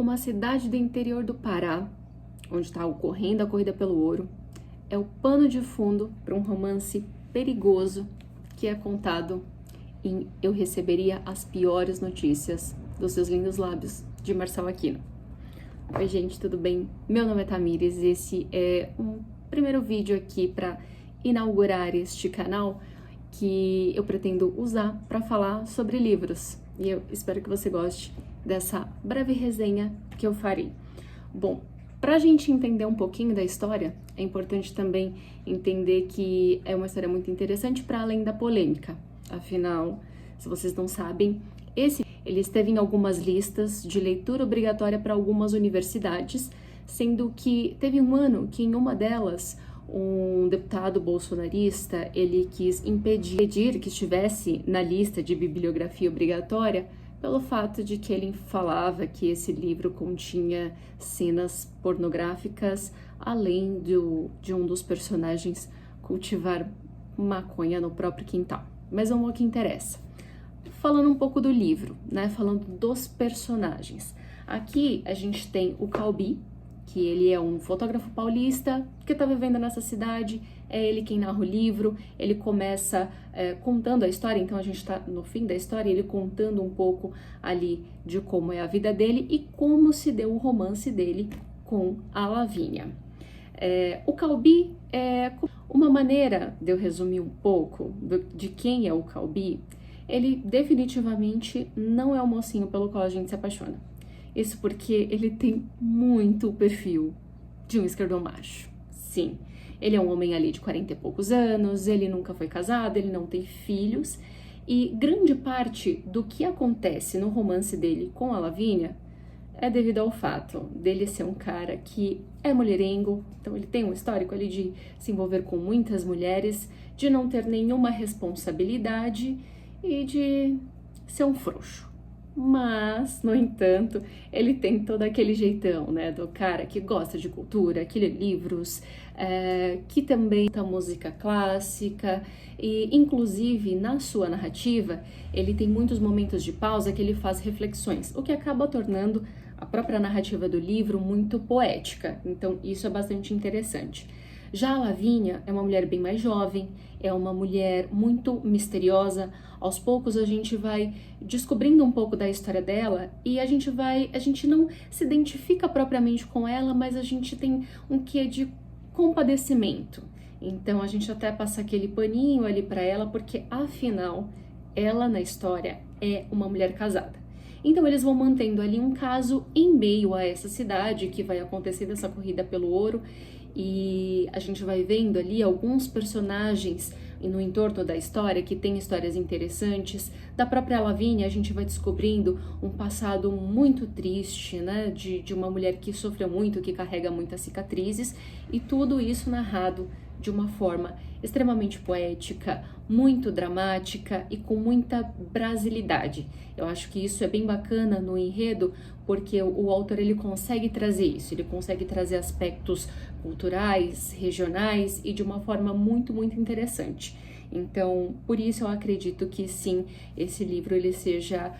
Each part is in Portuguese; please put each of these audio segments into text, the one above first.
uma cidade do interior do Pará, onde está ocorrendo a corrida pelo ouro, é o pano de fundo para um romance perigoso que é contado em Eu Receberia as Piores Notícias dos Seus Lindos Lábios, de Marçal Aquino. Oi gente, tudo bem? Meu nome é Tamires e esse é um primeiro vídeo aqui para inaugurar este canal que eu pretendo usar para falar sobre livros. E eu espero que você goste dessa breve resenha que eu farei. Bom, para a gente entender um pouquinho da história, é importante também entender que é uma história muito interessante para além da polêmica. Afinal, se vocês não sabem, ele esteve em algumas listas de leitura obrigatória para algumas universidades, sendo que teve um ano que em uma delas um deputado bolsonarista ele quis impedir que estivesse na lista de bibliografia obrigatória pelo fato de que ele falava que esse livro continha cenas pornográficas, além de um dos personagens cultivar maconha no próprio quintal. Mas vamos ao que interessa. Falando um pouco do livro, né? Falando dos personagens. Aqui a gente tem o Calbi, que ele é um fotógrafo paulista que está vivendo nessa cidade, é ele quem narra o livro, ele começa contando a história, então a gente está no fim da história, ele contando um pouco ali de como é a vida dele e como se deu o romance dele com a Lavínia. O Calbi é uma maneira de eu resumir um pouco de quem é o Calbi. Ele definitivamente não é o mocinho pelo qual a gente se apaixona. Isso porque ele tem muito o perfil de um esquerdomacho. Sim, ele é um homem ali de 40 e poucos anos, ele nunca foi casado, ele não tem filhos, e grande parte do que acontece no romance dele com a Lavínia é devido ao fato dele ser um cara que é mulherengo, então ele tem um histórico ali de se envolver com muitas mulheres, de não ter nenhuma responsabilidade e de ser um frouxo. Mas, no entanto, ele tem todo aquele jeitão, né, do cara que gosta de cultura, que lê livros, que também canta música clássica e, inclusive, na sua narrativa, ele tem muitos momentos de pausa que ele faz reflexões, o que acaba tornando a própria narrativa do livro muito poética. Então, isso é bastante interessante. Já a Lavínia é uma mulher bem mais jovem, é uma mulher muito misteriosa. Aos poucos a gente vai descobrindo um pouco da história dela e a gente não se identifica propriamente com ela, mas a gente tem um quê de compadecimento. Então a gente até passa aquele paninho ali para ela, porque afinal ela na história é uma mulher casada. Então eles vão mantendo ali um caso em meio a essa cidade que vai acontecer dessa corrida pelo ouro. E a gente vai vendo ali alguns personagens no entorno da história que tem histórias interessantes. Da própria Lavínia a gente vai descobrindo um passado muito triste, né? De uma mulher que sofreu muito, que carrega muitas cicatrizes, e tudo isso narrado de uma forma extremamente poética, muito dramática e com muita brasilidade. Eu acho que isso é bem bacana no enredo, porque o autor ele consegue trazer isso, ele consegue trazer aspectos culturais, regionais e de uma forma muito, muito interessante. Então, por isso eu acredito que sim, esse livro ele seja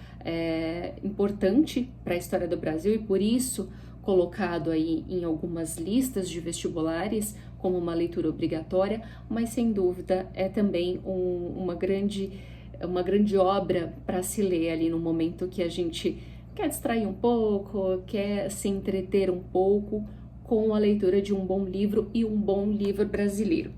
importante para a história do Brasil e por isso colocado aí em algumas listas de vestibulares como uma leitura obrigatória, mas sem dúvida é também uma grande obra para se ler ali no momento que a gente quer distrair um pouco, quer se entreter um pouco com a leitura de um bom livro e um bom livro brasileiro.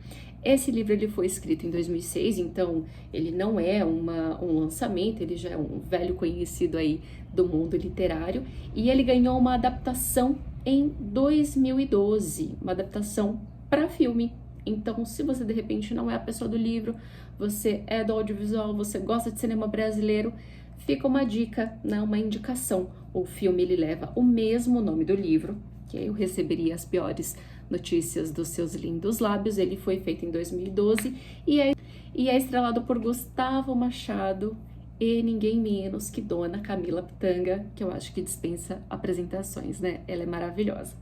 Esse livro ele foi escrito em 2006, então ele não é um lançamento, ele já é um velho conhecido aí do mundo literário, e ele ganhou uma adaptação em 2012, uma adaptação para filme. Então, se você de repente não é a pessoa do livro, você é do audiovisual, você gosta de cinema brasileiro, fica uma dica, né, uma indicação. O filme ele leva o mesmo nome do livro, que Eu Receberia as Piores Notícias dos Seus Lindos Lábios. Ele foi feito em 2012 e é estrelado por Gustavo Machado e ninguém menos que Dona Camila Pitanga, que eu acho que dispensa apresentações, né? Ela é maravilhosa.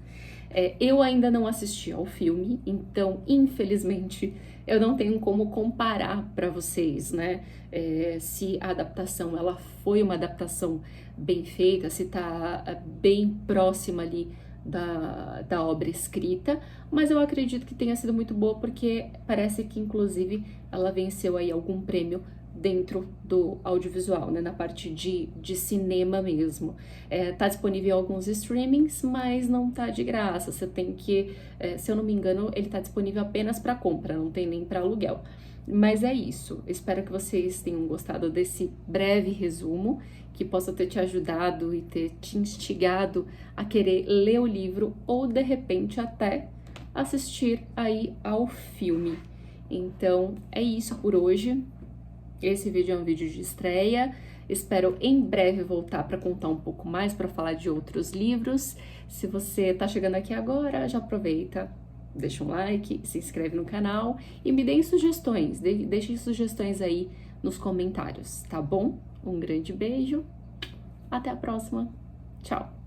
Eu ainda não assisti ao filme, então, infelizmente, eu não tenho como comparar para vocês, né? Se a adaptação ela foi uma adaptação bem feita, se tá bem próxima ali da obra escrita, mas eu acredito que tenha sido muito boa porque parece que, inclusive, ela venceu aí algum prêmio dentro do audiovisual, né, na parte de cinema mesmo. Tá disponível em alguns streamings, mas não tá de graça. Você tem que, se eu não me engano, ele tá disponível apenas para compra, não tem nem para aluguel. Mas é isso. Espero que vocês tenham gostado desse breve resumo, que possa ter te ajudado e ter te instigado a querer ler o livro ou de repente até assistir aí ao filme. Então é isso por hoje. Esse vídeo é um vídeo de estreia. Espero em breve voltar para contar um pouco mais, para falar de outros livros. Se você está chegando aqui agora, já aproveita, deixa um like, se inscreve no canal e me deem sugestões. Deixem sugestões aí nos comentários, tá bom? Um grande beijo. Até a próxima. Tchau.